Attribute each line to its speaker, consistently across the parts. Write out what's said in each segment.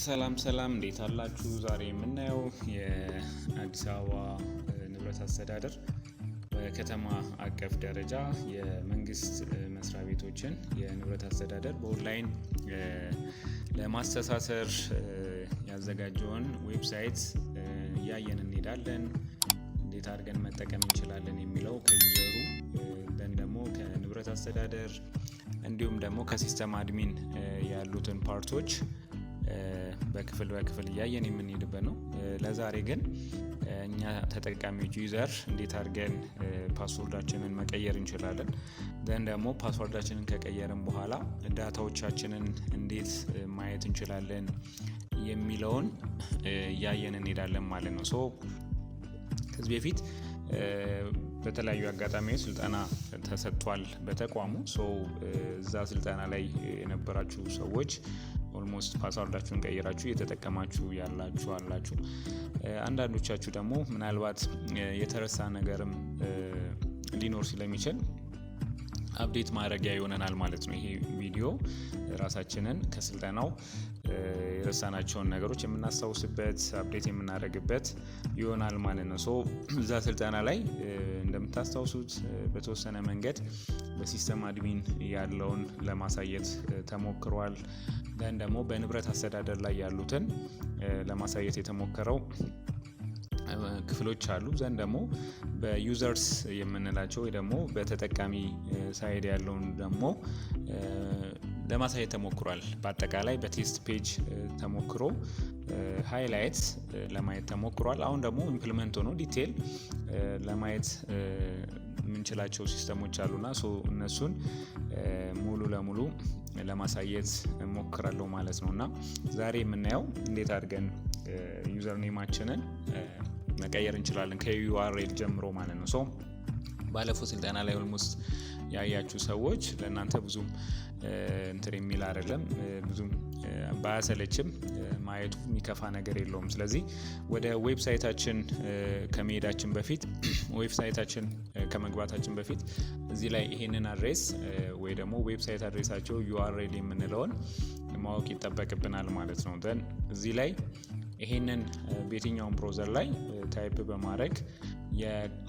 Speaker 1: ሰላም እንዴት አላችሁ? ዛሬ የምናየው የአዲስ አበባ ንብረት አስተዳደር በከተማ አቀፍ ደረጃ የመንግስት መስሪያ ቤቶችን የንብረት አስተዳደር በኦንላይን ለማስተሳሰር ያዘጋጀውን ዌብሳይት እያየን እንሄዳለን። እንዴት አድርገን መጠቀም እንችላለን የሚለው ከዩዘሩ ደግሞ ከንብረት አስተዳደር እንዲሁም ደግሞ ከሲስተም አድሚን ያሉትን ፓርቶች በክፍል እያየን የምንሄድበት ነው። ለዛሬ ግን እኛ ተጠቃሚዎች ዩዘር እንዴት አድርገን ፓስወርዳችንን መቀየር እንችላለን፣ ደግሞ ፓስወርዳችንን ከቀየርን በኋላ ዳታዎቻችንን እንዴት ማየት እንችላለን የሚለውን እያየን እንሄዳለን ማለት ነው። ከዚህ በፊት በተለያዩ አጋጣሚዎች ስልጠና ተሰጥቷል በተቋሙ። እዛ ስልጠና ላይ የነበራችሁ ሰዎች ኦልሞስት ፓስወርዳችሁን ቀይራችሁ እየተጠቀማችሁ አላችሁ። አንዳንዶቻችሁ ደግሞ ምናልባት የተረሳ ነገርም ሊኖር ስለሚችል አፕዴት ማድረጊያ ይሆነናል ማለት ነው። ይሄ ቪዲዮ ራሳችንን ከስልጠናው የረሳናቸውን ነገሮች የምናስታውስበት አፕዴት የምናደርግበት ይሆናል ማለት ነው። እዛ ስልጠና ላይ እንደምታስታውሱት በተወሰነ መንገድ በሲስተም አድሚን ያለውን ለማሳየት ተሞክሯል። ደግሞ በንብረት አስተዳደር ላይ ያሉትን ለማሳየት የተሞከረው ክፍሎች አሉ። ዘንድ ደግሞ በዩዘርስ የምንላቸው ወይ ደግሞ በተጠቃሚ ሳይድ ያለውን ደግሞ ለማሳየት ተሞክሯል። በአጠቃላይ በቴስት ፔጅ ተሞክሮ ሃይላይት ለማየት ተሞክሯል። አሁን ደግሞ ኢምፕሊመንት ሆኖ ዲቴል ለማየት የምንችላቸው ሲስተሞች አሉና እነሱን ሙሉ ለሙሉ ለማሳየት ሞክራለሁ ማለት ነው። እና ዛሬ የምናየው እንዴት አድርገን ዩዘር ኔማችንን መቀየር እንችላለን ከዩአርኤል ጀምሮ ማለት ነው። ባለፈው ስልጠና ላይ ኦልሞስት ያያችሁ ሰዎች ለእናንተ ብዙም እንትን የሚል አይደለም፣ ብዙም ባያሰለችም ማየቱ የሚከፋ ነገር የለውም። ስለዚህ ወደ ዌብሳይታችን ከመሄዳችን በፊት ዌብሳይታችን ከመግባታችን በፊት እዚህ ላይ ይሄንን አድሬስ ወይ ደግሞ ዌብሳይት አድሬሳቸው ዩአርኤል የምንለውን ማወቅ ይጠበቅብናል ማለት ነው። እዚህ ላይ ይሄንን በየትኛውም ብሮዘር ላይ ታይፕ በማድረግ የአዲስ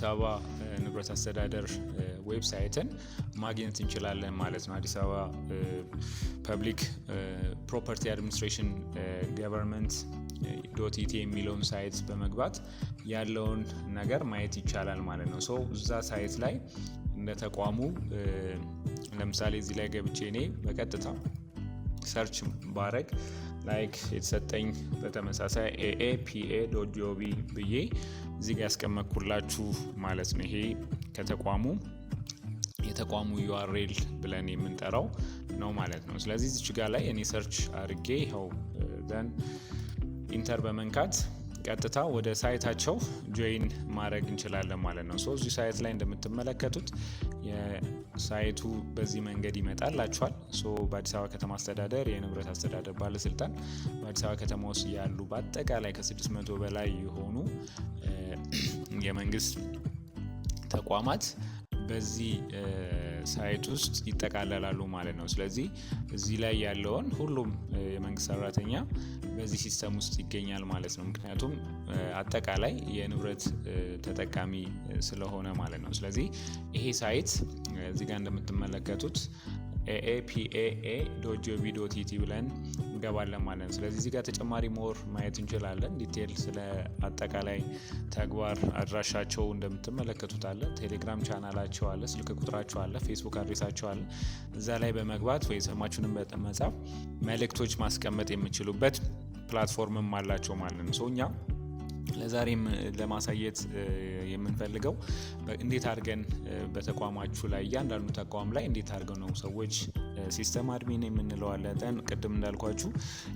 Speaker 1: አበባ ንብረት አስተዳደር ዌብሳይትን ማግኘት እንችላለን ማለት ነው። አዲስ አበባ ፐብሊክ ፕሮፐርቲ አድሚኒስትሬሽን ገቨርንመንት .ኢቲ የሚለውን ሳይት በመግባት ያለውን ነገር ማየት ይቻላል ማለት ነው። እዛ ሳይት ላይ እንደ ተቋሙ ለምሳሌ እዚህ ላይ ገብቼ እኔ በቀጥታ ሰርች ባረግ ላይክ የተሰጠኝ በተመሳሳይ aapa.gov ብዬ እዚህ ጋር ያስቀመጥኩላችሁ ማለት ነው። ይሄ የተቋሙ ዩአርኤል ብለን የምንጠራው ነው ማለት ነው። ስለዚህ እዚች ጋር ላይ እኔ ሰርች አድርጌ ይኸው ኢንተር በመንካት ቀጥታ ወደ ሳይታቸው ጆይን ማድረግ እንችላለን ማለት ነው። እዚህ ሳይት ላይ እንደምትመለከቱት የሳይቱ በዚህ መንገድ ይመጣላችኋል። በአዲስ አበባ ከተማ አስተዳደር የንብረት አስተዳደር ባለስልጣን በአዲስ አበባ ከተማ ውስጥ ያሉ በአጠቃላይ ከ600 በላይ የሆኑ የመንግስት ተቋማት በዚህ ሳይት ውስጥ ይጠቃለላሉ ማለት ነው። ስለዚህ እዚህ ላይ ያለውን ሁሉም የመንግስት ሰራተኛ በዚህ ሲስተም ውስጥ ይገኛል ማለት ነው። ምክንያቱም አጠቃላይ የንብረት ተጠቃሚ ስለሆነ ማለት ነው። ስለዚህ ይሄ ሳይት እዚህ ጋር እንደምትመለከቱት aapa.gov.ኢቲ ብለን እንገባለን ማለት ነው። ስለዚህ እዚህ ጋር ተጨማሪ ሞር ማየት እንችላለን። ዲቴል ስለ አጠቃላይ ተግባር አድራሻቸው እንደምትመለከቱት አለ፣ ቴሌግራም ቻናላቸው አለ፣ ስልክ ቁጥራቸው አለ፣ ፌስቡክ አድሬሳቸው አለ። እዛ ላይ በመግባት ወይ ስማችሁንም በመጻፍ መልእክቶች ማስቀመጥ የምችሉበት ፕላትፎርምም አላቸው ማለት ነው። እኛ ለዛሬም ለማሳየት የምንፈልገው እንዴት አድርገን በተቋማችሁ ላይ እያንዳንዱ ተቋም ላይ እንዴት አድርገው ነው ሰዎች ሲስተም አድሚን የምንለው አለ። ቅድም እንዳልኳችሁ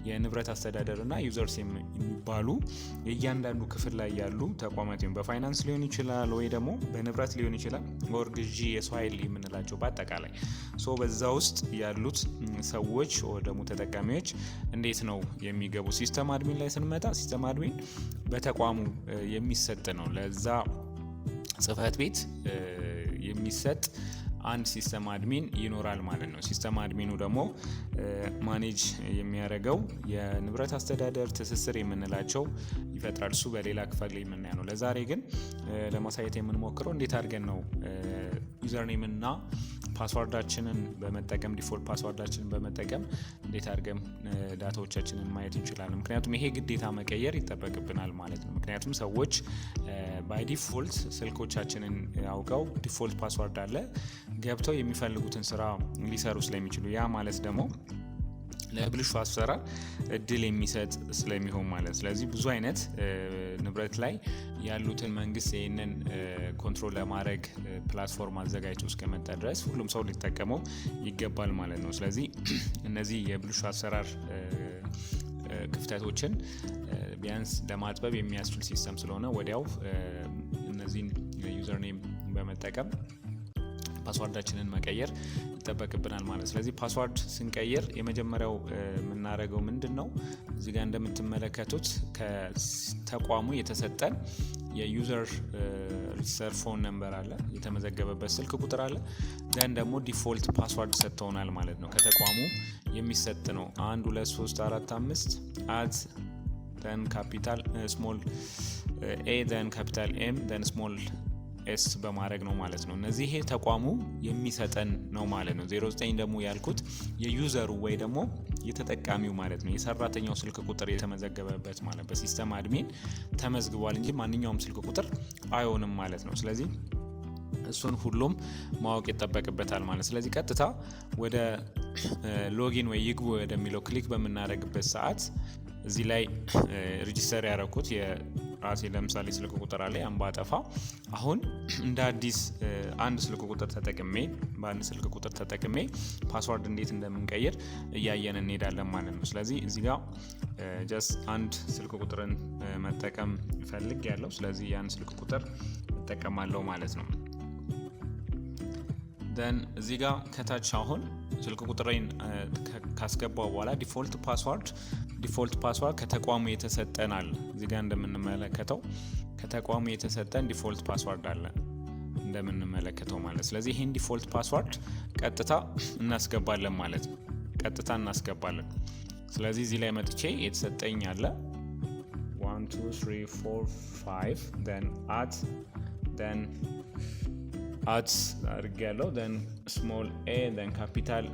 Speaker 1: የንብረት አስተዳደር እና ዩዘርስ የሚባሉ የእያንዳንዱ ክፍል ላይ ያሉ ተቋማት በፋይናንስ ሊሆን ይችላል ወይ ደግሞ በንብረት ሊሆን ይችላል ወር ግዢ የሰው ኃይል የምንላቸው በአጠቃላይ በዛ ውስጥ ያሉት ሰዎች ወይ ደግሞ ተጠቃሚዎች እንዴት ነው የሚገቡ። ሲስተም አድሚን ላይ ስንመጣ ሲስተም አድሚን በተቋሙ የሚሰጥ ነው። ለዛ ጽህፈት ቤት የሚሰጥ አንድ ሲስተም አድሚን ይኖራል ማለት ነው። ሲስተም አድሚኑ ደግሞ ማኔጅ የሚያደርገው የንብረት አስተዳደር ትስስር የምንላቸው ይፈጥራል። እሱ በሌላ ክፍል ላይ የምናየው ነው። ለዛሬ ግን ለማሳየት የምንሞክረው እንዴት አድርገን ነው ዩዘርኔም እና ፓስዋርዳችንን በመጠቀም ዲፎልት ፓስዋርዳችንን በመጠቀም እንዴት አድርገን ዳታዎቻችንን ማየት እንችላለን። ምክንያቱም ይሄ ግዴታ መቀየር ይጠበቅብናል ማለት ነው። ምክንያቱም ሰዎች ባይ ዲፎልት ስልኮቻችንን አውቀው ዲፎልት ፓስዋርድ አለ ገብተው የሚፈልጉትን ስራ ሊሰሩ ስለሚችሉ ያ ማለት ደግሞ ለብልሹ አሰራር እድል የሚሰጥ ስለሚሆን ማለት። ስለዚህ ብዙ አይነት ንብረት ላይ ያሉትን መንግስት ይህንን ኮንትሮል ለማድረግ ፕላትፎርም አዘጋጅቶ እስከመጣ ድረስ ሁሉም ሰው ሊጠቀመው ይገባል ማለት ነው። ስለዚህ እነዚህ የብልሹ አሰራር ክፍተቶችን ቢያንስ ለማጥበብ የሚያስችል ሲስተም ስለሆነ ወዲያው እነዚህን ዩዘርኔም በመጠቀም ፓስዋርዳችንን መቀየር ይጠበቅብናል ማለት። ስለዚህ ፓስዋርድ ስንቀይር የመጀመሪያው የምናደርገው ምንድነው? እዚህ ጋር እንደምትመለከቱት ከተቋሙ የተሰጠን የዩዘር ሬጂስተር ፎን ነምበር አለ፣ የተመዘገበበት ስልክ ቁጥር አለ። ደን ደግሞ ዲፎልት ፓስዋርድ ሰጥተውናል ማለት ነው። ከተቋሙ የሚሰጥ ነው። 1 2 3 4 5 አት ደን ካፒታል ስሞል ኤ ደን ካፒታል ኤም ደን ስሞል ኤስ በማድረግ ነው ማለት ነው። እነዚህ ይሄ ተቋሙ የሚሰጠን ነው ማለት ነው። 09 ደግሞ ያልኩት የዩዘሩ ወይ ደግሞ የተጠቃሚው ማለት ነው። የሰራተኛው ስልክ ቁጥር የተመዘገበበት ማለት በሲስተም አድሚን ተመዝግቧል እንጂ ማንኛውም ስልክ ቁጥር አይሆንም ማለት ነው። ስለዚህ እሱን ሁሉም ማወቅ ይጠበቅበታል ማለት። ስለዚህ ቀጥታ ወደ ሎጊን ወይ ይግቡ ወደሚለው ክሊክ በምናደርግበት ሰዓት እዚህ ላይ ሬጂስተር ያደረኩት የራሴ ለምሳሌ ስልክ ቁጥር አለ። ያን ባጠፋ አሁን እንደ አዲስ አንድ ስልክ ቁጥር ተጠቅሜ በአንድ ስልክ ቁጥር ተጠቅሜ ፓስዋርድ እንዴት እንደምንቀይር እያየን እንሄዳለን ማለት ነው። ስለዚህ እዚህ ጋር ጀስት አንድ ስልክ ቁጥርን መጠቀም ፈልግ ያለው ስለዚህ ያን ስልክ ቁጥር እጠቀማለሁ ማለት ነው። ደን እዚህ ጋር ከታች አሁን ስልክ ቁጥሬን ካስገባው በኋላ ዲፎልት ፓስዋርድ ከተቋሙ የተሰጠናል። እዚህ ጋር እንደምንመለከተው ከተቋሙ የተሰጠን ዲፎልት ፓስዋርድ አለ እንደምንመለከተው ማለት። ስለዚህ ይሄን ዲፎልት ፓስዋርድ ቀጥታ እናስገባለን ማለት ነው። ቀጥታ እናስገባለን። ስለዚህ እዚህ ላይ መጥቼ የተሰጠኝ አለ 1 2 3 4 5 then at አድርጌያለሁ then small a then capital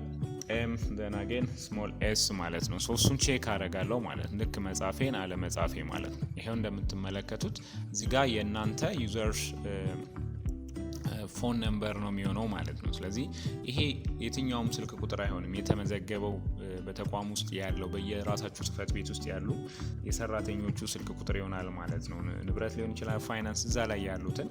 Speaker 1: ኤም then again small s ማለት ነው። እሱን ቼክ አደርጋለሁ ማለት ልክ መጻፌን አለ መጻፌ ማለት ነው። ይሄው እንደምትመለከቱት እዚህ ጋር የእናንተ ዩዘር ፎን ነምበር ነው የሚሆነው ማለት ነው። ስለዚህ ይሄ የትኛውም ስልክ ቁጥር አይሆንም። የተመዘገበው በተቋም ውስጥ ያለው በየራሳችሁ ጽህፈት ቤት ውስጥ ያሉ የሰራተኞቹ ስልክ ቁጥር ይሆናል ማለት ነው። ንብረት ሊሆን ይችላል፣ ፋይናንስ እዛ ላይ ያሉትን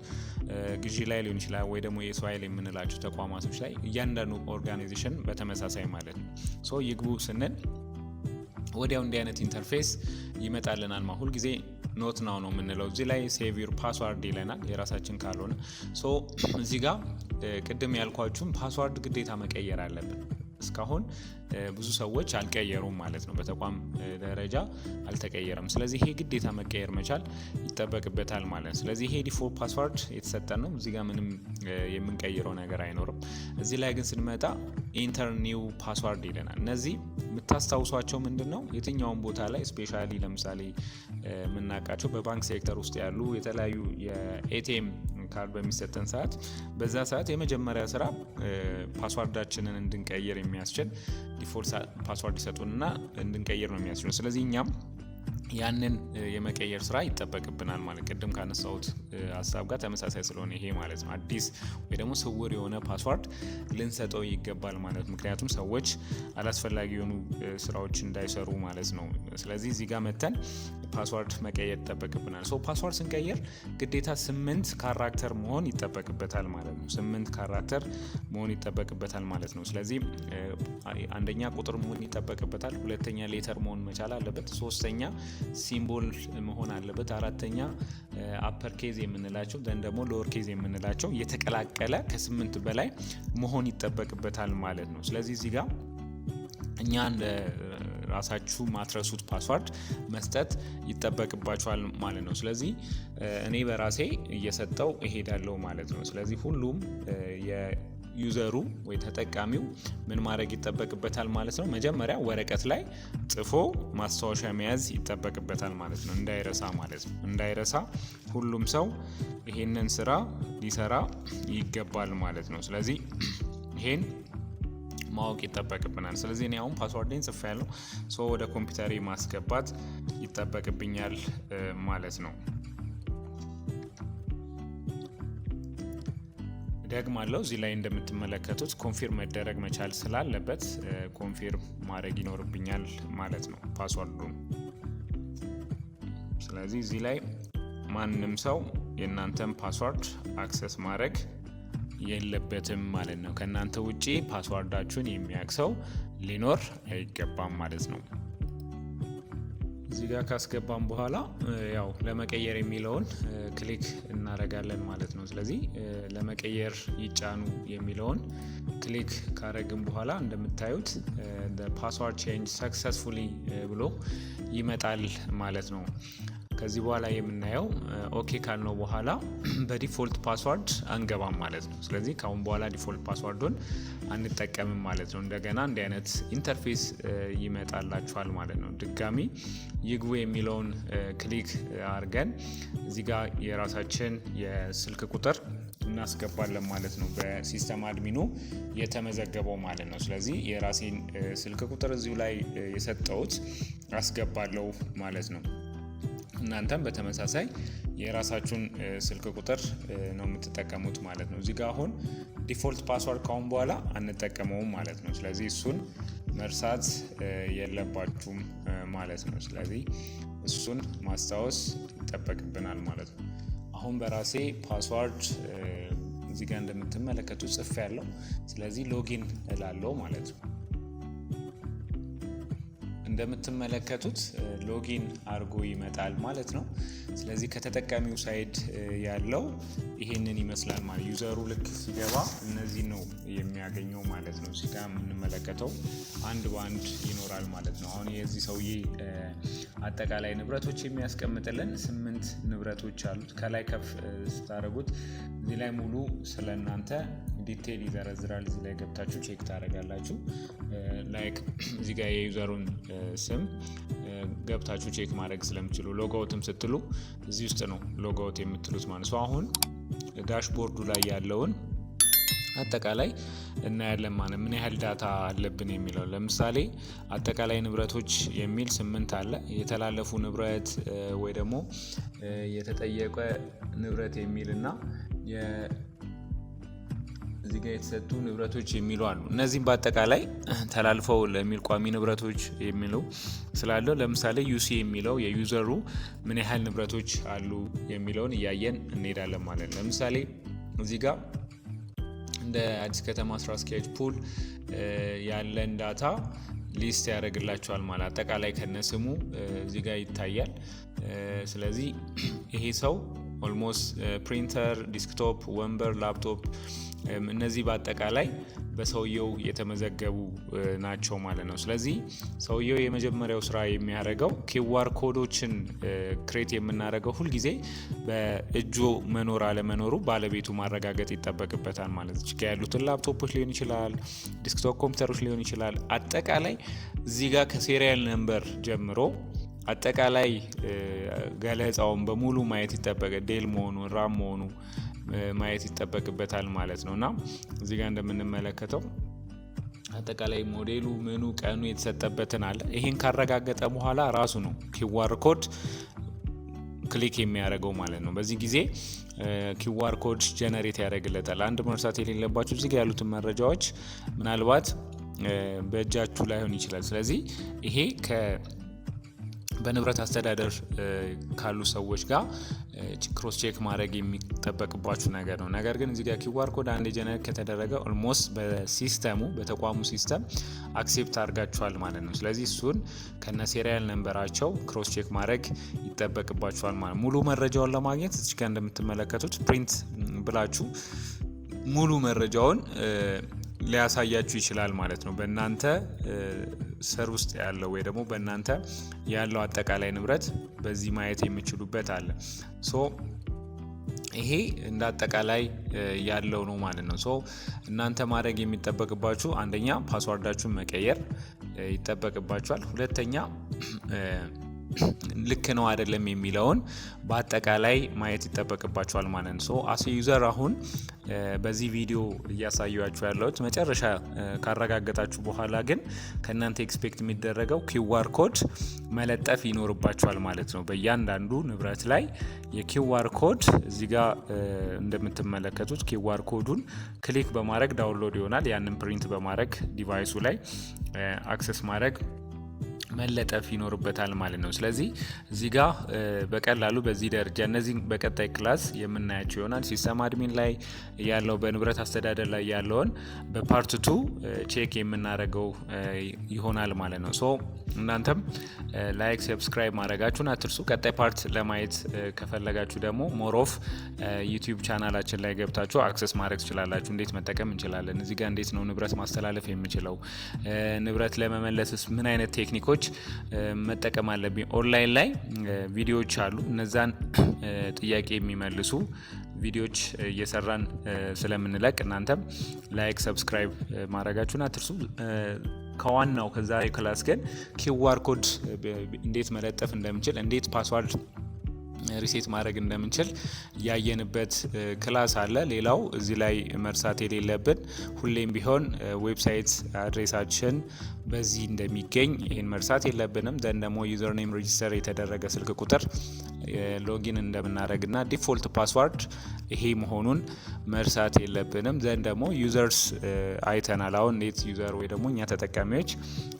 Speaker 1: ግዢ ላይ ሊሆን ይችላል፣ ወይ ደግሞ የሰው ኃይል የምንላቸው ተቋማቶች ላይ እያንዳንዱ ኦርጋናይዜሽን በተመሳሳይ ማለት ነው። ሶ ይግቡ ስንል ወዲያው እንዲህ አይነት ኢንተርፌስ ይመጣልናል። ሁል ጊዜ ኖት ናው ነው የምንለው። እዚህ ላይ ሴቭ ዩር ፓስዋርድ ይለናል የራሳችን ካልሆነ። ሶ እዚህ ጋር ቅድም ያልኳችሁም ፓስዋርድ ግዴታ መቀየር አለብን። እስካሁን ብዙ ሰዎች አልቀየሩም ማለት ነው። በተቋም ደረጃ አልተቀየረም። ስለዚህ ይሄ ግዴታ መቀየር መቻል ይጠበቅበታል ማለት ነው። ስለዚህ ይሄ ዲፎልት ፓስዋርድ የተሰጠን ነው። እዚህ ጋር ምንም የምንቀይረው ነገር አይኖርም። እዚህ ላይ ግን ስንመጣ ኢንተር ኒው ፓስዋርድ ይለናል። እነዚህ የምታስታውሷቸው ምንድነው? የትኛውን ቦታ ላይ ስፔሻሊ ለምሳሌ የምናውቃቸው በባንክ ሴክተር ውስጥ ያሉ የተለያዩ የኤቲኤም ካርድ በሚሰጠን ሰዓት በዛ ሰዓት የመጀመሪያ ስራ ፓስዋርዳችንን እንድንቀይር የሚያስችል ዲፎልት ፓስዋርድ ይሰጡንና እንድንቀይር ነው የሚያስችለው። ስለዚህ እኛም ያንን የመቀየር ስራ ይጠበቅብናል ማለት ቅድም ካነሳሁት ሀሳብ ጋር ተመሳሳይ ስለሆነ ይሄ ማለት ነው። አዲስ ወይ ደግሞ ስውር የሆነ ፓስዋርድ ልንሰጠው ይገባል ማለት ምክንያቱም ሰዎች አላስፈላጊ የሆኑ ስራዎች እንዳይሰሩ ማለት ነው። ስለዚህ እዚህ ጋር መተን ፓስዋርድ መቀየር ይጠበቅብናል። ሶ ፓስዋርድ ስንቀይር ግዴታ 8 ካራክተር መሆን ይጠበቅበታል ማለት ነው። 8 ካራክተር መሆን ይጠበቅበታል ማለት ነው። ስለዚህ አንደኛ ቁጥር መሆን ይጠበቅበታል፣ ሁለተኛ ሌተር መሆን መቻል አለበት፣ ሶስተኛ ሲምቦል መሆን አለበት፣ አራተኛ አፐር ኬዝ የምንላቸው ደግሞ ሎወር ኬዝ የምንላቸው የተቀላቀለ ከ8 በላይ መሆን ይጠበቅበታል ማለት ነው። ስለዚህ እዚህ ጋር እኛ ራሳችሁ ማትረሱት ፓስዋርድ መስጠት ይጠበቅባችኋል ማለት ነው። ስለዚህ እኔ በራሴ እየሰጠው እሄዳለሁ ማለት ነው። ስለዚህ ሁሉም ዩዘሩ ወይ ተጠቃሚው ምን ማድረግ ይጠበቅበታል ማለት ነው? መጀመሪያ ወረቀት ላይ ጽፎ ማስታወሻ መያዝ ይጠበቅበታል ማለት ነው፣ እንዳይረሳ ማለት ነው። እንዳይረሳ ሁሉም ሰው ይሄንን ስራ ሊሰራ ይገባል ማለት ነው። ስለዚህ ይሄን ማወቅ ይጠበቅብናል። ስለዚህ እኔ አሁን ፓስዋርዴን ጽፌያለሁ፣ ወደ ኮምፒውተሬ ማስገባት ይጠበቅብኛል ማለት ነው። ደግማለሁ እዚህ ላይ እንደምትመለከቱት ኮንፊርም መደረግ መቻል ስላለበት ኮንፊርም ማድረግ ይኖርብኛል ማለት ነው ፓስዋርዱን። ስለዚህ እዚህ ላይ ማንም ሰው የእናንተን ፓስዋርድ አክሰስ ማድረግ የለበትም ማለት ነው። ከእናንተ ውጪ ፓስዋርዳችሁን የሚያውቅ ሰው ሊኖር አይገባም ማለት ነው። እዚህ ጋር ካስገባም በኋላ ያው ለመቀየር የሚለውን ክሊክ እናደርጋለን ማለት ነው። ስለዚህ ለመቀየር ይጫኑ የሚለውን ክሊክ ካደረግን በኋላ እንደምታዩት ፓስዋርድ ቼንጅ ሰክሰስፉሊ ብሎ ይመጣል ማለት ነው። ከዚህ በኋላ የምናየው ኦኬ ካልነው በኋላ በዲፎልት ፓስዋርድ አንገባም ማለት ነው። ስለዚህ ካሁን በኋላ ዲፎልት ፓስዋርዱን አንጠቀምም ማለት ነው። እንደገና እንዲህ አይነት ኢንተርፌስ ይመጣላችኋል ማለት ነው። ድጋሚ ይግቡ የሚለውን ክሊክ አድርገን እዚህ ጋር የራሳችን የስልክ ቁጥር እናስገባለን ማለት ነው። በሲስተም አድሚኑ የተመዘገበው ማለት ነው። ስለዚህ የራሴን ስልክ ቁጥር እዚሁ ላይ የሰጠሁት አስገባለሁ ማለት ነው። እናንተም በተመሳሳይ የራሳችሁን ስልክ ቁጥር ነው የምትጠቀሙት ማለት ነው። እዚህ ጋር አሁን ዲፎልት ፓስዋርድ ካሁን በኋላ አንጠቀመውም ማለት ነው። ስለዚህ እሱን መርሳት የለባችሁም ማለት ነው። ስለዚህ እሱን ማስታወስ ይጠበቅብናል ማለት ነው። አሁን በራሴ ፓስዋርድ እዚህ ጋር እንደምትመለከቱት ጽፌያለሁ። ስለዚህ ሎጊን እላለሁ ማለት ነው። እንደምትመለከቱት ሎጊን አድርጎ ይመጣል ማለት ነው። ስለዚህ ከተጠቃሚው ሳይድ ያለው ይሄንን ይመስላል ማለት ዩዘሩ ልክ ሲገባ እነዚህ ነው የሚያገኘው ማለት ነው። እዚህ ጋር የምንመለከተው አንድ በአንድ ይኖራል ማለት ነው። አሁን የዚህ ሰውዬ አጠቃላይ ንብረቶች የሚያስቀምጥልን 8 ንብረቶች አሉት። ከላይ ከፍ ስታደርጉት እዚህ ላይ ሙሉ ስለእናንተ ዲቴል ይዘረዝራል። እዚህ ላይ ገብታችሁ ቼክ ታደርጋላችሁ። ላይክ እዚህ ጋር የዩዘሩን ስም ገብታችሁ ቼክ ማድረግ ስለምችሉ ሎጋውትም ስትሉ እዚህ ውስጥ ነው ሎጋውት የምትሉት ማለት ነው። አሁን ዳሽቦርዱ ላይ ያለውን አጠቃላይ እናያለን ማለት ምን ያህል ዳታ አለብን የሚለው። ለምሳሌ አጠቃላይ ንብረቶች የሚል 8 አለ። የተላለፉ ንብረት ወይ ደግሞ የተጠየቀ ንብረት የሚልና እዚህ ጋር የተሰጡ ንብረቶች የሚሉ አሉ። እነዚህም በአጠቃላይ ተላልፈው ለሚል ቋሚ ንብረቶች የሚለው ስላለው ለምሳሌ ዩሲ የሚለው የዩዘሩ ምን ያህል ንብረቶች አሉ የሚለውን እያየን እንሄዳለን ማለት ነው። ለምሳሌ እዚህ ጋር እንደ አዲስ ከተማ ስራ አስኪያጅ ፑል ያለን ዳታ ሊስት ያደርግላቸዋል ማለት አጠቃላይ ከነስሙ እዚህ ጋር ይታያል። ስለዚህ ይሄ ሰው ኦልሞስት ፕሪንተር፣ ዲስክቶፕ፣ ወንበር፣ ላፕቶፕ እነዚህ በአጠቃላይ በሰውየው የተመዘገቡ ናቸው ማለት ነው። ስለዚህ ሰውየው የመጀመሪያው ስራ የሚያደርገው ኪዋር ኮዶችን ክሬት የምናደርገው ሁልጊዜ በእጁ መኖር አለመኖሩ ባለቤቱ ማረጋገጥ ይጠበቅበታል ማለት ነው። እዚህ ያሉትን ላፕቶፖች ሊሆን ይችላል፣ ዲስክቶፕ ኮምፒውተሮች ሊሆን ይችላል። አጠቃላይ እዚህ ጋር ከሴሪያል ነምበር ጀምሮ አጠቃላይ ገለጻውን በሙሉ ማየት ይጠበቅ ዴል መሆኑ ራም መሆኑ ማየት ይጠበቅበታል ማለት ነው። እና እዚህ ጋር እንደምንመለከተው አጠቃላይ ሞዴሉ ምኑ ቀኑ የተሰጠበትን አለ። ይሄን ካረጋገጠ በኋላ ራሱ ነው ኪዋር ኮድ ክሊክ የሚያደርገው ማለት ነው። በዚህ ጊዜ ኪዋር ኮድ ጀነሬት ያደርግለታል። አንድ መርሳት የሌለባችሁ እዚህ ጋር ያሉትን መረጃዎች ምናልባት በእጃችሁ ላይሆን ይችላል። ስለዚህ ይሄ በንብረት አስተዳደር ካሉ ሰዎች ጋር ክሮስ ቼክ ማድረግ የሚጠበቅባችሁ ነገር ነው። ነገር ግን እዚህ ጋር ኪዋር ኮድ አንድ ጀነሬት ከተደረገ ኦልሞስት በሲስተሙ በተቋሙ ሲስተም አክሴፕት አድርጋችኋል ማለት ነው። ስለዚህ እሱን ከነ ሴሪያል ነምበራቸው ክሮስ ቼክ ማድረግ ይጠበቅባችኋል ማለት ነው። ሙሉ መረጃውን ለማግኘት እዚህ ጋር እንደምትመለከቱት ፕሪንት ብላችሁ ሙሉ መረጃውን ሊያሳያችሁ ይችላል ማለት ነው። በእናንተ ስር ውስጥ ያለው ወይ ደግሞ በእናንተ ያለው አጠቃላይ ንብረት በዚህ ማየት የምችሉበት አለ። ይሄ እንደ አጠቃላይ ያለው ነው ማለት ነው። ሶ እናንተ ማድረግ የሚጠበቅባችሁ አንደኛ ፓስዋርዳችሁን መቀየር ይጠበቅባችኋል። ሁለተኛ ልክ ነው አይደለም የሚለውን በአጠቃላይ ማየት ይጠበቅባችኋል ማለት ነው። ሶ አስ ዩዘር አሁን በዚህ ቪዲዮ እያሳያችሁ ያለሁት መጨረሻ ካረጋገጣችሁ በኋላ ግን ከእናንተ ኤክስፔክት የሚደረገው ኪውአር ኮድ መለጠፍ ይኖርባችኋል ማለት ነው። በእያንዳንዱ ንብረት ላይ የኪውአር ኮድ እዚህ ጋር እንደምትመለከቱት ኪውአር ኮዱን ክሊክ በማድረግ ዳውንሎድ ይሆናል። ያንን ፕሪንት በማድረግ ዲቫይሱ ላይ አክሰስ ማድረግ መለጠፍ ይኖርበታል ማለት ነው። ስለዚህ እዚህ ጋር በቀላሉ በዚህ ደረጃ እነዚህ በቀጣይ ክላስ የምናያቸው ይሆናል። ሲስተም አድሚን ላይ ያለው በንብረት አስተዳደር ላይ ያለውን በፓርት 2 ቼክ የምናደርገው ይሆናል ማለት ነው። ሶ እናንተም ላይክ ሰብስክራይብ ማድረጋችሁን አትርሱ። ቀጣይ ፓርት ለማየት ከፈለጋችሁ ደግሞ ሞር ኦፍ ዩቲዩብ ቻናላችን ላይ ገብታችሁ አክሰስ ማድረግ ትችላላችሁ። እንዴት መጠቀም እንችላለን፣ እዚህ ጋር እንዴት ነው ንብረት ማስተላለፍ የምችለው፣ ንብረት ለመመለስስ ምን አይነት ቴክኒኮች መጠቀም አለብኝ። ኦንላይን ላይ ቪዲዮዎች አሉ። እነዛን ጥያቄ የሚመልሱ ቪዲዮዎች እየሰራን ስለምንለቅ እናንተም ላይክ ሰብስክራይብ ማድረጋችሁን አትርሱ። ከዋናው ከዛሬ ክላስ ግን ኪውአር ኮድ እንዴት መለጠፍ እንደምንችል፣ እንዴት ፓስዋርድ ሪሴት ማድረግ እንደምንችል ያየንበት ክላስ አለ። ሌላው እዚህ ላይ መርሳት የሌለብን ሁሌም ቢሆን ዌብሳይት አድሬሳችን በዚህ እንደሚገኝ ይህን መርሳት የለብንም። ዘን ደግሞ ዩዘር ኔም ሬጂስተር የተደረገ ስልክ ቁጥር ሎጊን እንደምናደርግና ዲፎልት ፓስዋርድ ይሄ መሆኑን መርሳት የለብንም። ዘን ደግሞ ዩዘርስ አይተናል። አሁን እንዴት ዩዘር ወይ ደግሞ እኛ ተጠቃሚዎች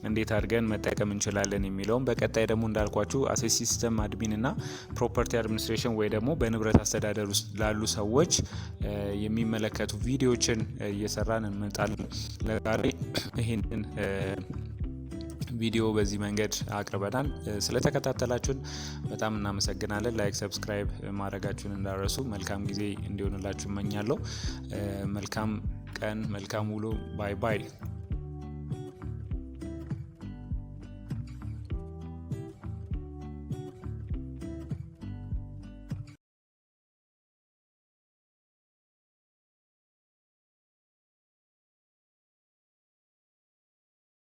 Speaker 1: እንዴት አድርገን መጠቀም እንችላለን የሚለውን በቀጣይ ደግሞ እንዳልኳችሁ አሴ ሲስተም አድሚን እና ፕሮፐርቲ አድሚኒስትሬሽን ወይ ደግሞ በንብረት አስተዳደር ውስጥ ላሉ ሰዎች የሚመለከቱ ቪዲዮዎችን እየሰራን እንመጣለን። ለዛሬ ይህንን ቪዲዮ በዚህ መንገድ አቅርበናል። ስለተከታተላችሁን በጣም እናመሰግናለን። ላይክ ሰብስክራይብ ማድረጋችሁን እንዳረሱ። መልካም ጊዜ እንዲሆንላችሁ እመኛለሁ። መልካም ቀን፣ መልካም ውሎ። ባይ ባይ።